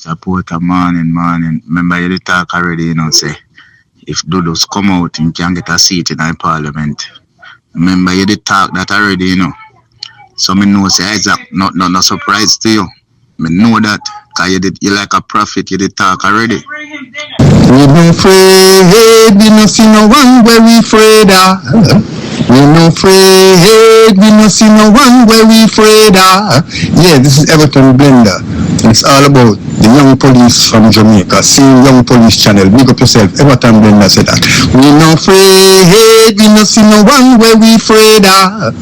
Support a morning. Remember you did talk already, say if Dodos come out, he can get a seat in the parliament. Remember you did talk that already, So me know say Isaac, not surprise to you. Me know that, cause you like a prophet, you did talk already. We no afraid, we no see no one where we afraid of. We no afraid, we no see no one where we afraid of. Yeah, this is Everton Blender. It's all about the young police from Jamaica. See Young Police Channel. Big up yourself. Everton Blender said that. We no afraid, we no see no one where we afraid of.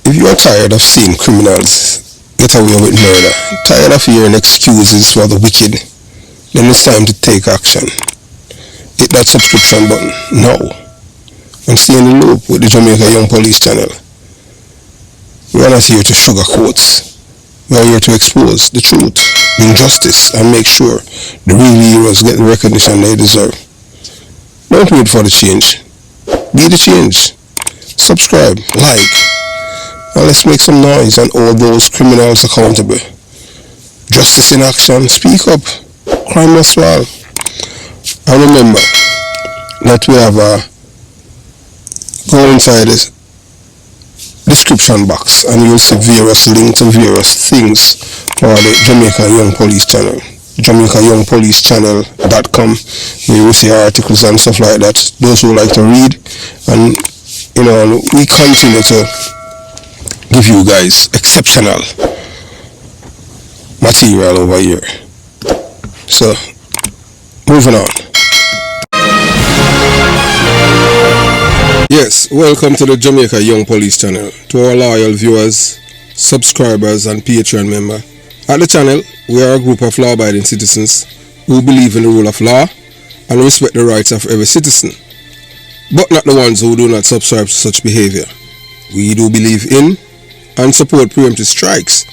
If you are tired of seeing criminals get away with murder, tired of hearing excuses for the wicked, then it's time to take action. Hit that subscription button now and stay in the loop with the Jamaica Young Police Channel. We are not here to sugarcoat. We are here to expose the truth, bring justice, and make sure the real heroes get the recognition they deserve. Don't wait for the change. Be the change. Subscribe, like, and let's make some noise and hold those criminals accountable. Justice in action. Speak up. Crime must fall. And remember that we have go inside this description box and you'll see various links to various things for the Jamaica Young Police Channel. JamaicaYoungPoliceChannel.com. You will see articles and stuff like that. Those who like to read, and we continue to give you guys exceptional material over here. So, moving on. Yes, welcome to the Jamaica Young Police Channel. To our loyal viewers, subscribers and Patreon member. At the channel, we are a group of law-abiding citizens who believe in the rule of law and respect the rights of every citizen, but not the ones who do not subscribe to such behavior. We do believe in and support preemptive strikes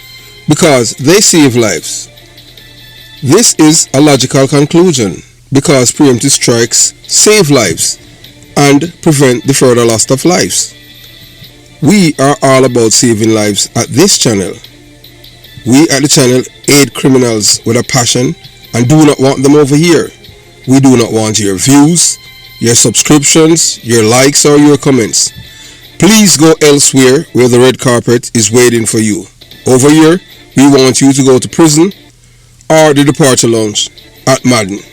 because they save lives. This is a logical conclusion because preemptive strikes save lives and prevent the further loss of lives. We are all about saving lives at this channel. We at the channel aid criminals with a passion and do not want them over here. We do not want your views, your subscriptions, your likes or your comments. Please go elsewhere where the red carpet is waiting for you. Over here, we want you to go to prison or the departure lounge at Madden.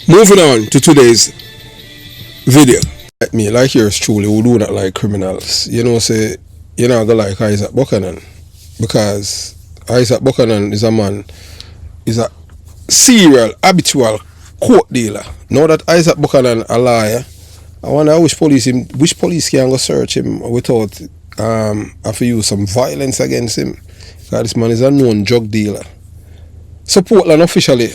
Moving on to today's video. Like me, like yours truly, who do not like criminals. Say, you're not gonna like Isaac Buchanan. Because Isaac Buchanan is a man, is a serial, habitual court dealer. Now that Isaac Buchanan a liar, I wonder which police can go search him without have to use some violence against him. Because this man is a known drug dealer. So Portland officially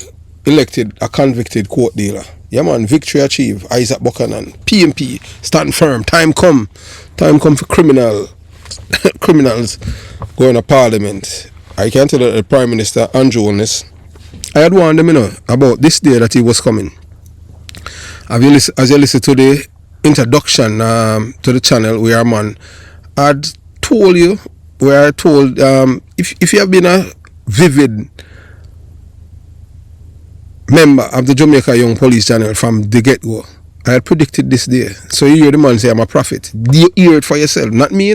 elected a convicted court dealer. Yeah man, victory achieved. Isaac Buchanan, PMP, stand firm. Time come for criminals going to parliament. I can tell that the Prime Minister Andrew Holness, I had warned him about this day that he was coming. As you listen to the introduction to the channel, where man had told you, where I told if you have been a vivid member of the Jamaica Young Police Channel from the get-go, I had predicted this day. So you hear the man say I'm a prophet. You hear it for yourself, not me,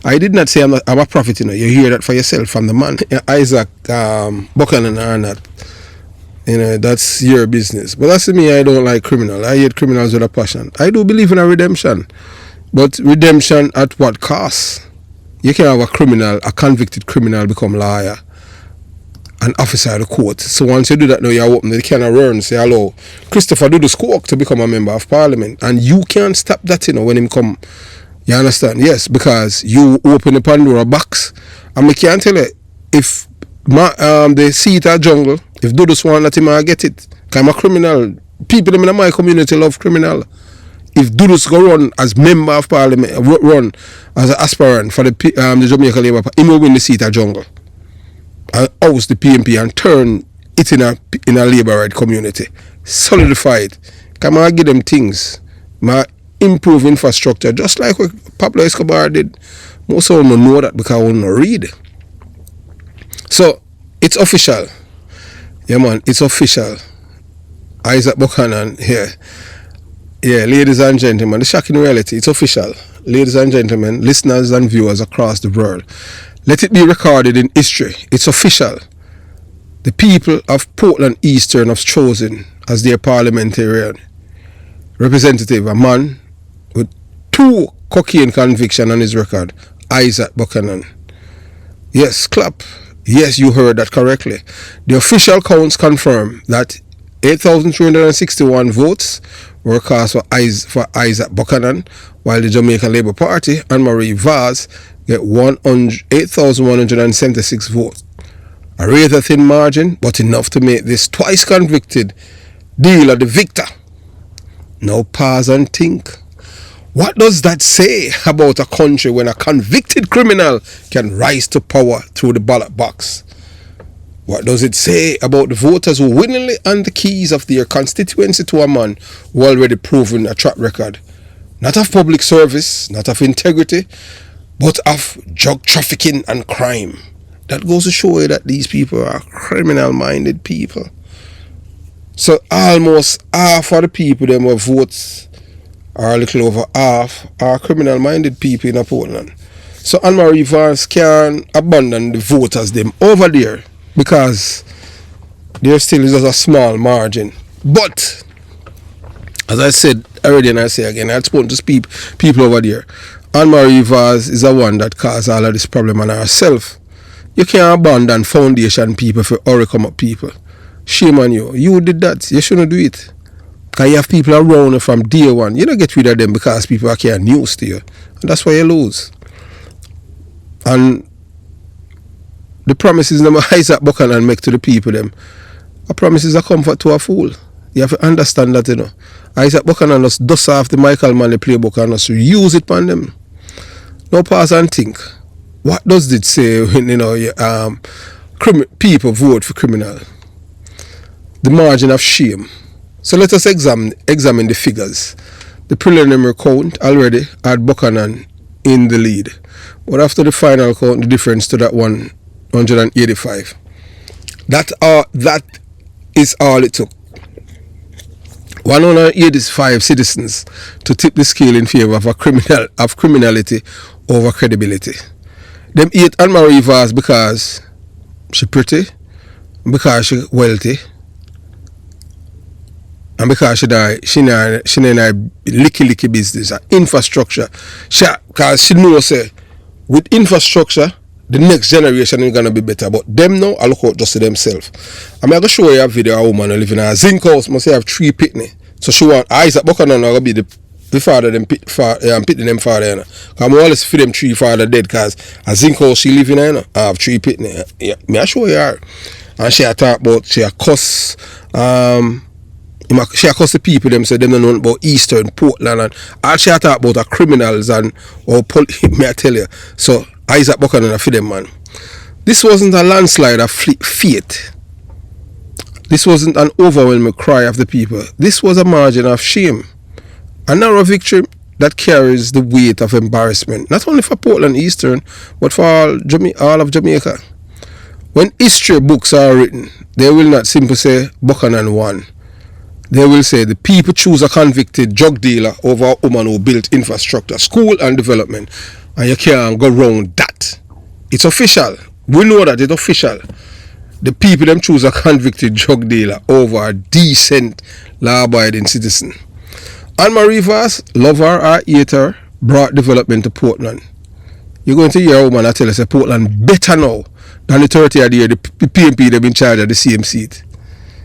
I did not say I'm a prophet, You hear that for yourself from the man. Isaac Buchanan or not, that's your business. But that's me. I don't like criminals. I hate criminals with a passion. I do believe in a redemption, but redemption at what cost? You can have a convicted criminal become lawyer, an officer of the court. So once you do that, now you open the can of worms, say hello, Christopher do the squawk to become a member of parliament, and you can't stop that, when him come. You understand? Yes, because you open the Pandora box, and we can't tell you if the seat at jungle, if Dudus want that him get it, because I'm a criminal. People in my community love criminal. If Dudus go run as member of parliament, run as an aspirant for the Jamaica Labour Party, he will win the seat at jungle. And oust the PMP and turn it in a Labour right community. Solidify it. Come on, give them things. Improve infrastructure, just like what Pablo Escobar did. Most of them don't know that because they don't read. So, it's official. Yeah, man, it's official. Isaac Buchanan here. Yeah, ladies and gentlemen, the shocking reality, it's official. Ladies and gentlemen, listeners and viewers across the world, let it be recorded in history. It's official. The people of Portland Eastern have chosen as their parliamentarian representative a man with 2 cocaine convictions on his record, Isaac Buchanan. Yes, clap. Yes, you heard that correctly. The official counts confirm that 8,361 votes were cast for Isaac Buchanan, while the Jamaica Labour Party and Marie Vaz get 8,176 votes. A rather thin margin, but enough to make this twice convicted dealer the victor. Now pause and think. What does that say about a country when a convicted criminal can rise to power through the ballot box? What does it say about the voters who willingly hand the keys of their constituency to a man who already proven a track record, not of public service, not of integrity, but of drug trafficking and crime? That goes to show you that these people are criminal-minded people. So almost half of the people them who votes, or a little over half, are criminal-minded people in Portland. So Anne-Marie Vance can abandon the voters them over there because there still is just a small margin. But, as I said already and I say again, I had spoken to people over there. Anne-Marie Vaz is the one that caused all of this problem on herself. You can't abandon foundation people for hurry come up people. Shame on you. You did that. You shouldn't do it. Because you have people around you from day one. You don't get rid of them because people are care news to you. And that's why you lose. And the promises that Isaac Buchanan make to the people them, a promise is a comfort to a fool. You have to understand that, you know. Isaac Buchanan just dust off the Michael Manley playbook and just use it on them. Now pause and think. What does it say when, you know, people vote for criminal? The margin of shame. So let us examine the figures. The preliminary count already had Buchanan in the lead. But after the final count, the difference to that 185. That is all it took. 185 citizens to tip the scale in favor of criminality over credibility. Them hate Anne-Marie Vaz because she pretty, because she wealthy, and because she licky business, infrastructure. Because she knows with infrastructure, the next generation is gonna be better. But them now, I look out just to themselves. I'm gonna show you a video of a woman who live in a zinc house, must have 3 pitney. So she want Isaac Buchanan gonna be the father them pitney them father, you know. Cause I'm always for them 3 father dead, cause a zinc house she live in, you know, I have 3 pitney. Yeah, me I show you her. And she a talk about she a cuss she a cuss the people them say them don't know about Eastern Portland, and all she a talk about are criminals and me I tell you. So Isaac Buchanan a for them, man. This wasn't a landslide of fate. This wasn't an overwhelming cry of the people. This was a margin of shame. A narrow victory that carries the weight of embarrassment, not only for Portland Eastern, but for all of Jamaica. When history books are written, they will not simply say Buchanan won. They will say the people choose a convicted drug dealer over a woman who built infrastructure, school and development. And you can't go wrong that. It's official. We know that it's official. The people them choose a convicted drug dealer over a decent, law-abiding citizen. Anne-Marie Vaz, love her or hate her, brought development to Portland. You're going to hear a woman that tell us that Portland better now than the 30 of the year the PMP they've been charged at the same seat.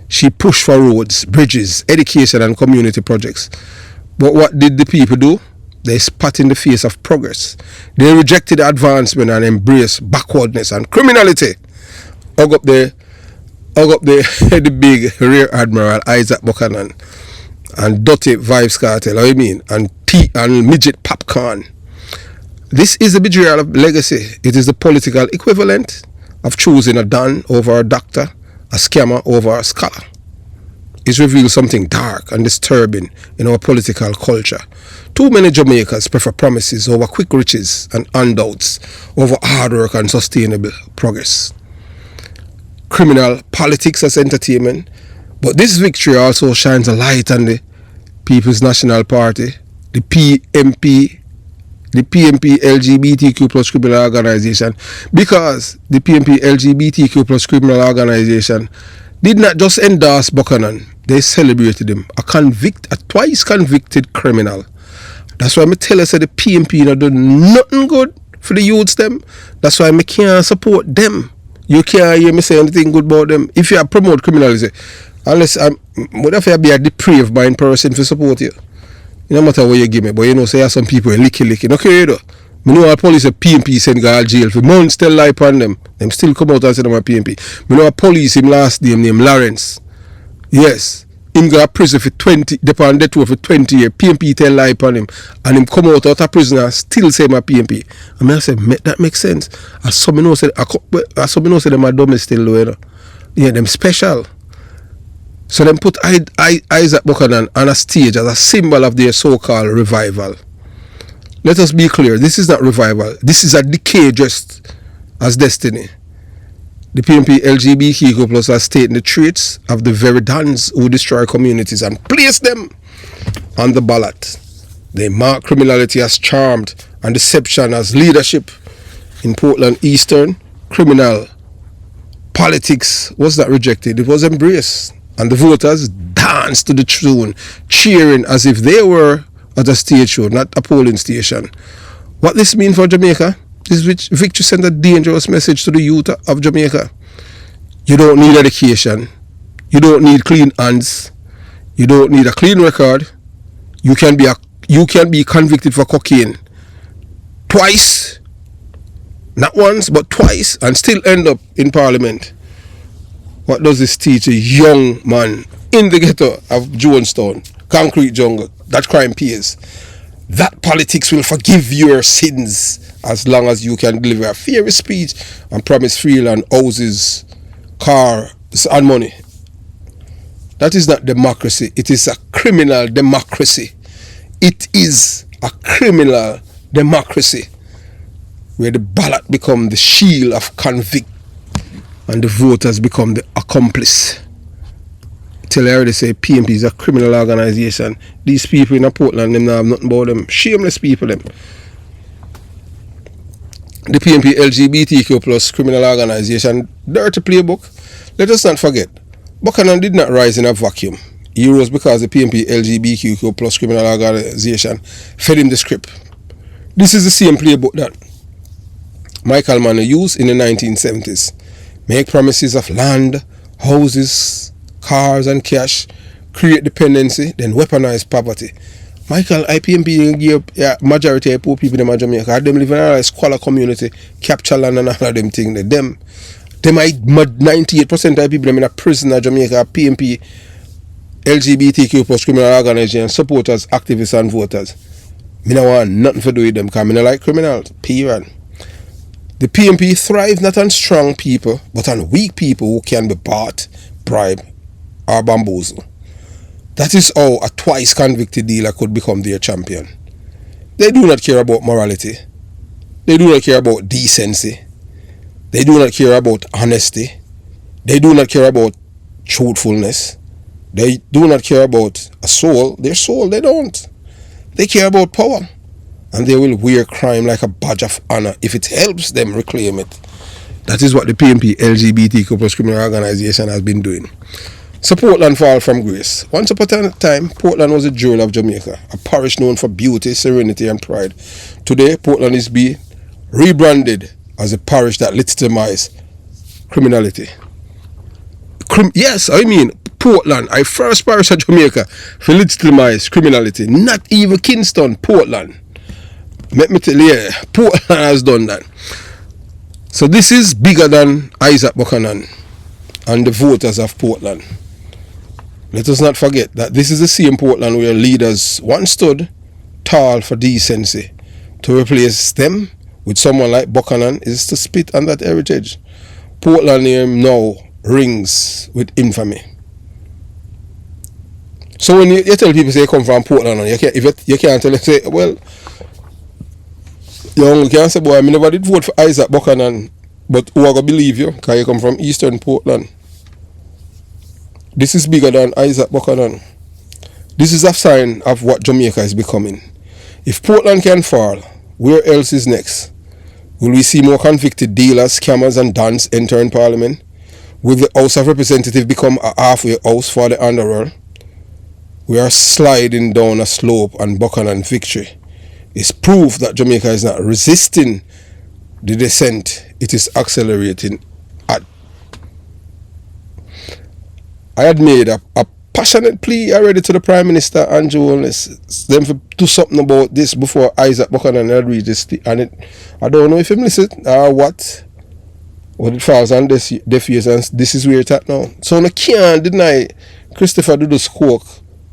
She pushed for roads, bridges, education and community projects. But what did the people do? They spat in the face of progress. They rejected advancement and embraced backwardness and criminality. Hug up the big Rear Admiral Isaac Buchanan and dirty Vibes Cartel, how you mean? And midget popcorn. This is the betrayal of legacy. It is the political equivalent of choosing a Don over a doctor, a scammer over a scholar. It reveals something dark and disturbing in our political culture. Too many Jamaicans prefer promises over quick riches and handouts over hard work and sustainable progress. criminal politics as entertainment. But this victory also shines a light on the People's National Party, the PMP LGBTQ plus criminal organization, because the PMP LGBTQ plus criminal organization did not just endorse Buchanan, they celebrated him, a twice convicted criminal. That's why I tell us that the PMP not done nothing good for the youths them. That's why I can't support them. You can't hear me say anything good about them. If you promote criminality, unless what if I be a depraved mind person to support you? No matter what you give me, but you know, say some people licky. Okay, though. Me know a police a PMP send guy to jail for months, tell lie upon them. Them still come out and say them a PMP. Me know a police him last name named Lawrence. Yes. Him go to prison for 20, depend death row for 20 years. PMP tell lie upon him. And him come out of prison and still say him a PMP. And I say, that makes sense. As some know say them a dumb still though, you know. Yeah, them special. So them put Isaac Buchanan on a stage as a symbol of their so-called revival. Let us be clear, this is not revival. This is a decay dressed as destiny. The PMP LGBTQ plus are stating the traits of the very dons who destroy communities and place them on the ballot. They mark criminality as charmed and deception as leadership. In Portland Eastern, criminal politics was not rejected, it was embraced. And the voters danced to the tune, cheering as if they were at a stage show, not a polling station. What this means for Jamaica? This victory sent a dangerous message to the youth of Jamaica. You don't need education. You don't need clean hands. You don't need a clean record. You can be convicted for cocaine twice, not once but twice, and still end up in Parliament. What does this teach a young man in the ghetto of Jonestown, concrete jungle? That crime pays. That politics will forgive your sins as long as you can deliver a fair speech and promise free land, houses, cars and money. That is not democracy. It is a criminal democracy. It is a criminal democracy where the ballot becomes the shield of convict and the voters become the accomplice. Till I already say PMP is a criminal organization. These people in Portland, them not have nothing about them. Shameless people, them. The PMP LGBTQ plus criminal organization, dirty playbook. Let us not forget, Buchanan did not rise in a vacuum. He rose because the PMP LGBTQ plus criminal organization fed him the script. This is the same playbook that Michael Mann used in the 1970s. Make promises of land, houses, cars and cash, create dependency, then weaponize poverty. Michael, IPMP give majority of poor people in Jamaica. Them live in a squalor community, capture land and all of them things. Them 98% of people in a prison in Jamaica, PMP, LGBTQ plus criminal organization, supporters, activists and voters. Me don't want nothing to do with them because I don't like criminals, period. The PMP thrives not on strong people, but on weak people who can be bought, bribed, or bamboozled. That is how a twice convicted dealer could become their champion. They do not care about morality. They do not care about decency. They do not care about honesty. They do not care about truthfulness. They do not care about a soul. Their soul, they don't. They care about power. And they will wear crime like a badge of honor if it helps them reclaim it. That is what the PMP LGBTQ plus criminal organization has been doing. So Portland fall from grace. Once upon a time, Portland was a jewel of Jamaica, a parish known for beauty, serenity and pride. Today, Portland is being rebranded as a parish that legitimizes criminality. Yes, I mean, Portland, I first parish of Jamaica for legitimize criminality. Not even Kingston, Portland. Let me tell you, Portland has done that. So this is bigger than Isaac Buchanan and the voters of Portland. Let us not forget that this is the same Portland where leaders once stood tall for decency. To replace them with someone like Buchanan is to spit on that heritage. Portland name now rings with infamy. So when you tell people say you come from Portland, you can't tell them, say, well, you can't say, boy, I never did vote for Isaac Buchanan But who are going to believe you? Because you come from Eastern Portland. This is bigger than Isaac Buchanan. This is a sign of what Jamaica is becoming. If Portland can fall, where else is next? Will we see more convicted dealers, scammers and dons enter in Parliament? Will the House of Representatives become a halfway house for the underworld? We are sliding down a slope, and Buchanan victory is proof that Jamaica is not resisting the descent, it is accelerating. I had made a passionate plea already to the Prime Minister and journalists them to do something about this before Isaac Buchanan had read this, and I don't know if him listen or what it falls on deaf ears, and this is where it's at now. So I can't deny Christopher Dudu's coke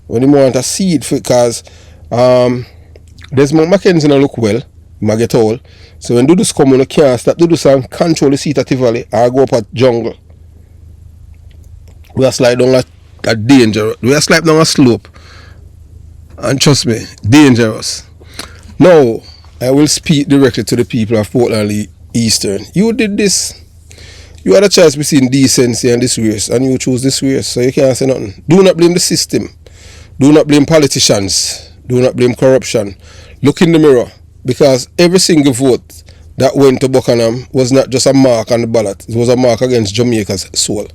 when he want a seed because Desmond Mackenzie not look well, might get old. So when Dudus come, you can't stop Dudus and control the seat at Tivoli or go up at Jungle. We are slide down a danger. We are slide down a slope. And trust me, dangerous. Now, I will speak directly to the people of Portland Eastern. You did this. You had a choice between decency and disgrace, and you choose disgrace, so you can't say nothing. Do not blame the system. Do not blame politicians. Do not blame corruption. Look in the mirror, because every single vote that went to Buchanan was not just a mark on the ballot. It was a mark against Jamaica's soul.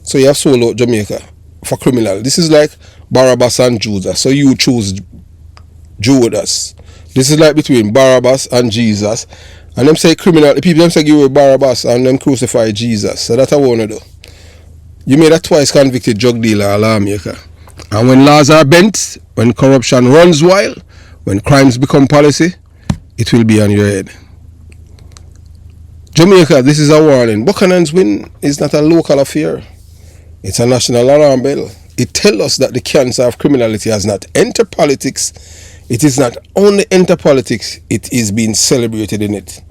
So you have sold out Jamaica for criminal. This is like Barabbas and Judas. So you choose Judas. This is like between Barabbas and Jesus. And them say criminal, the people them say give away Barabbas and them crucify Jesus. So that's what I want to do. You made a twice convicted drug dealer a lawmaker. And when laws are bent, when corruption runs wild, when crimes become policy, it will be on your head. Jamaica, this is a warning. Buchanan's win is not a local affair. It's a national alarm bell. It tells us that the cancer of criminality has not entered politics. It is not only enter politics, it is being celebrated in it.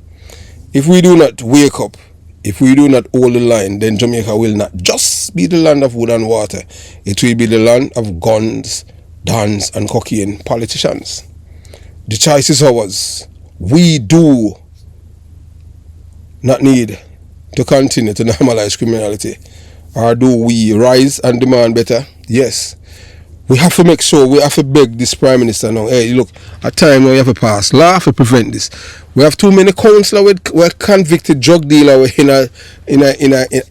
If we do not wake up, if we do not hold the line, then Jamaica will not just be the land of wood and water. It will be the land of guns, dons and cocaine politicians. The choice is ours. We do not need to continue to normalize criminality. Or do we rise and demand better? Yes. We have to make sure, we have to beg this Prime Minister now. Hey, look, at time now you have to pass law to prevent this. We have too many councillors with convicted drug dealer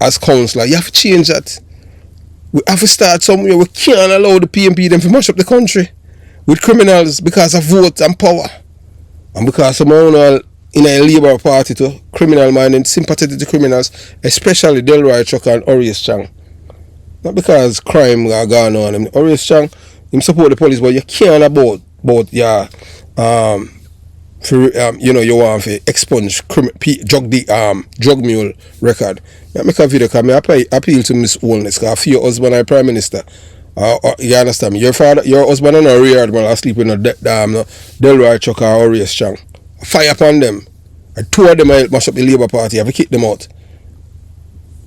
as councillor. You have to change that. We have to start somewhere. We can't allow the PMP them to mash up the country with criminals because of vote and power. And because someone in a Labour Party to criminal minded, sympathetic to criminals, especially Delroy Chuck and Orius Chang. Not because crime are gone on him. Orius Chang, him support the police, but you can't about your you want to expunge drug mule record. I make a video because I appeal to Miss Wellness because I feel your husband and Prime Minister. You understand me? Your husband and a reared man are sleeping in Delroy Chuck or Orius Chang. Fire upon them. And two of them I mash up the Labour Party. I have to kick them out.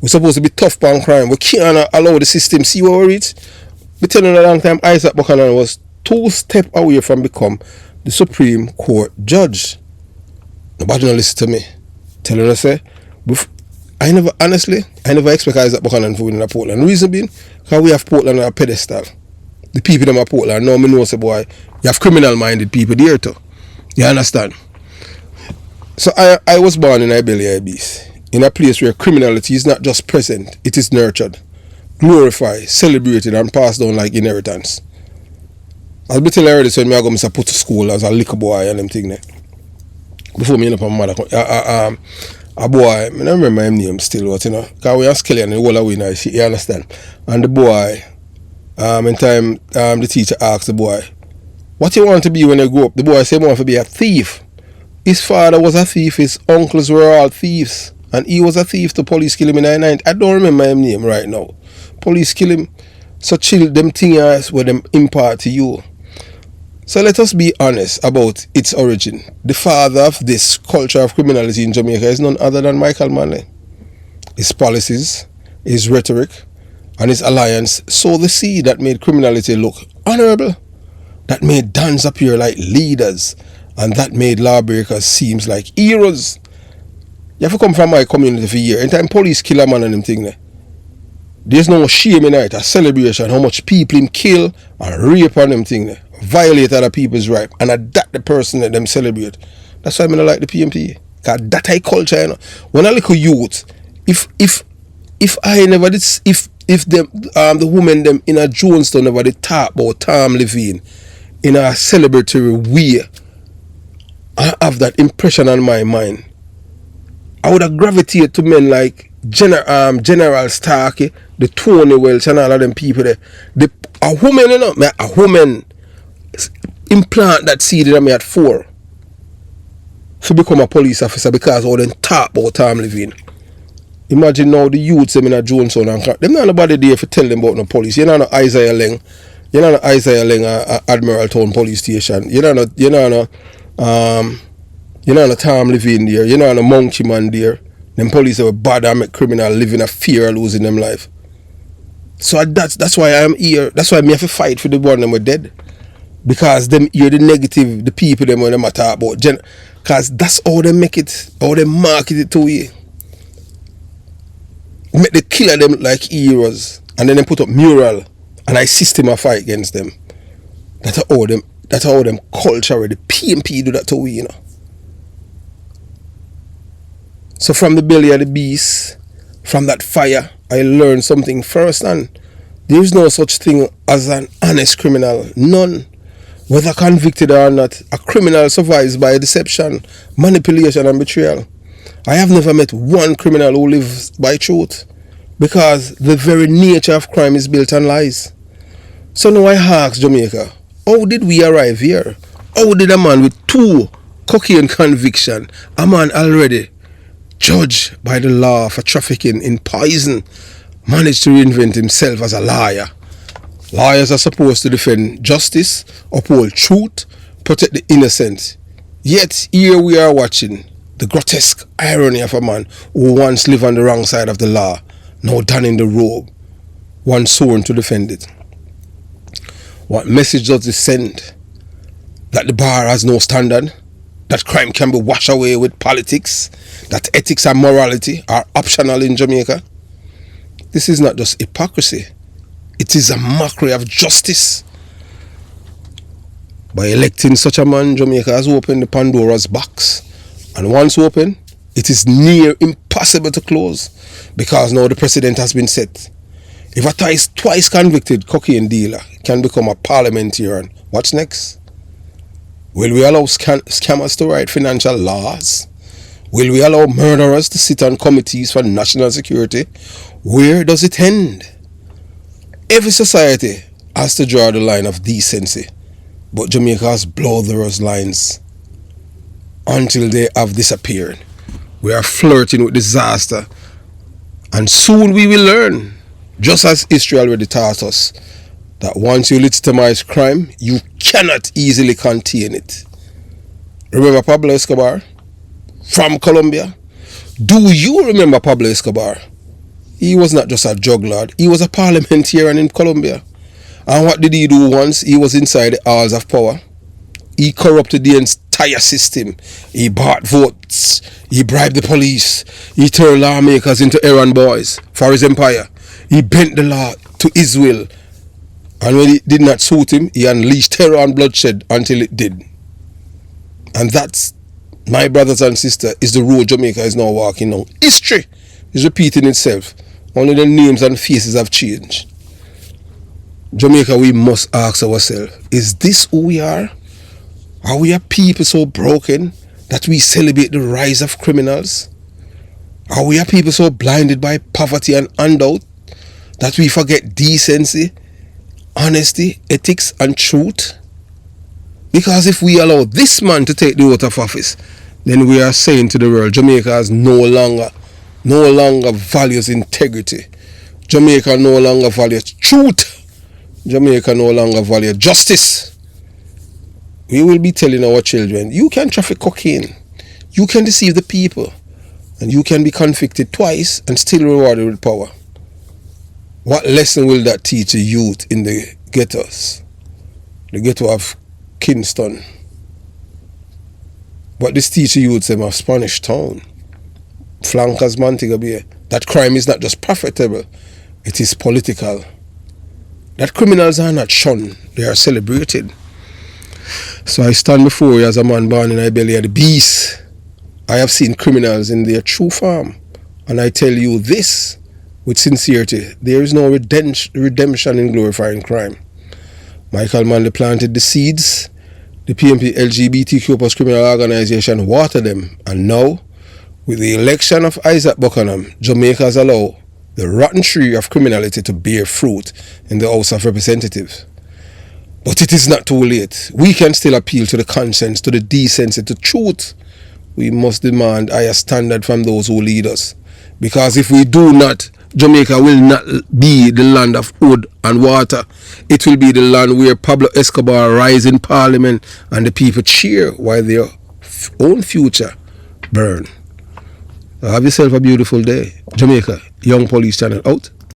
We're supposed to be tough on crime. We can't allow the system. See what we reach? We tell you a long time Isaac Buchanan was 2 steps away from become the Supreme Court judge. Nobody don't listen to me. Telling us I never expect Isaac Buchanan to win in Portland. The reason being, because we have Portland on a pedestal. The people in Portland now me know say boy, you have criminal minded people there too. You understand? So I was born in Iberia Ibis, in a place where criminality is not just present, it is nurtured, glorified, celebrated and passed down like inheritance. I'll be telling you already when I go put to school as a liquor boy and them thing there. Before me end up on mother a boy, I don't remember his name still, but you know, because we are skelly and the whole away now, you understand? And the boy, in time the teacher asked the boy, what you want to be when you grow up? The boy said he wanted to be a thief. His father was a thief, his uncles were all thieves. And he was a thief to police kill him in 1990. I don't remember his name right now. Police kill him. So chill them things where them impart to you. So let us be honest about its origin. The father of this culture of criminality in Jamaica is none other than Michael Manley. His policies, his rhetoric, and his alliance sowed the seed that made criminality look honorable, that made dons appear like leaders, and that made lawbreakers seem like heroes. You have to come from my community for a year. Anytime police kill a man and them thing there, there's no shame in it, a celebration, how much people him kill and rape on them thing there. Violate other people's right. And that the person that them celebrate. That's why I don't like the PMP. Cause that high culture, you know. When I look at youth, if I never did if them the women them in a Jonestown never did talk about Tom Levine in a celebratory way, I have that impression on my mind. I would have gravitated to men like General Starkey, the Tony Welch and all of them people there. A woman, you know, a woman implant that seed in me at 4 to become a police officer because all them talk about Tom Levine. Imagine now the youths them in a Jonestown and them not nobody there for tell them about no police. You know no Isaiah Leng. You know no Isaiah Leng Admiral Town Police Station. You know no Tom Levine there. You know no Monkey Man there. Them police were bad and make criminal living a fear of losing them life. So that's why I am here. That's why me have to fight for the one them were dead. Because them hear the negative, the people them when them talk about. Because that's how they make it, how they market it to you. Make the killer them look like heroes. And then they put up mural and I system a fight against them. That's how them culture, the PMP do that to we, you know. So from the belly of the beast, from that fire, I learned something firsthand. There is no such thing as an honest criminal. None. Whether convicted or not, a criminal survives by deception, manipulation and betrayal. I have never met one criminal who lives by truth, because the very nature of crime is built on lies. So now I ask Jamaica, how did we arrive here? How did a man with 2 cocaine conviction, a man already judged by the law for trafficking in poison, manage to reinvent himself as a liar? Lawyers are supposed to defend justice, uphold truth, protect the innocent. Yet here we are watching the grotesque irony of a man who once lived on the wrong side of the law, now donning the robe, once sworn to defend it. What message does this send? That the bar has no standard, that crime can be washed away with politics, that ethics and morality are optional in Jamaica. This is not just hypocrisy, it is a mockery of justice. By electing such a man, Jamaica has opened the Pandora's box. And once open, it is near impossible to close, because now the precedent has been set. If a twice convicted cocaine dealer can become a parliamentarian, what's next? Will we allow scammers to write financial laws? Will we allow murderers to sit on committees for national security? Where does it end? Every society has to draw the line of decency, but Jamaica has blurred those lines until they have disappeared. We are flirting with disaster, and soon we will learn, just as history already taught us, that once you legitimize crime, you cannot easily contain it. Remember Pablo Escobar from Colombia? Do you remember Pablo Escobar? He was not just a drug lord, he was a parliamentarian in Colombia. And what did he do once he was inside the halls of power? He corrupted the entire system. He bought votes, he bribed the police, he turned lawmakers into errand boys for his empire. He bent the law to his will. And when it did not suit him, he unleashed terror and bloodshed until it did. And that's, my brothers and sisters, is the road Jamaica is now walking on. History is repeating itself. Only the names and faces have changed. Jamaica, we must ask ourselves, is this who we are? Are we a people so broken that we celebrate the rise of criminals? Are we a people so blinded by poverty and handout that we forget decency, honesty, ethics and truth? Because if we allow this man to take the oath of office, then we are saying to the world, Jamaica has no longer values integrity. Jamaica no longer values truth. Jamaica no longer values justice. We will be telling our children, you can traffic cocaine, you can deceive the people, and you can be convicted twice and still rewarded with power. What lesson will that teach a youth in the ghettos? The ghetto of Kingston. What this teach a youth of Spanish Town. flankers Montego Bay, that crime is not just profitable, it is political. That criminals are not shunned, they are celebrated. So I stand before you as a man born in the belly of the beast. I have seen criminals in their true form, and I tell you this with sincerity, there is no redemption in glorifying crime. Michael Manley planted the seeds, the PMP LGBTQ plus criminal organization watered them, and now, with the election of Isaac Buchanan, Jamaica has allowed the rotten tree of criminality to bear fruit in the House of Representatives. But it is not too late. We can still appeal to the conscience, to the decency, to truth. We must demand higher standard from those who lead us. Because if we do not, Jamaica will not be the land of wood and water. It will be the land where Pablo Escobar rise in parliament and the people cheer while their own future burn. Have yourself a beautiful day. Jamaica, Young Police Channel out.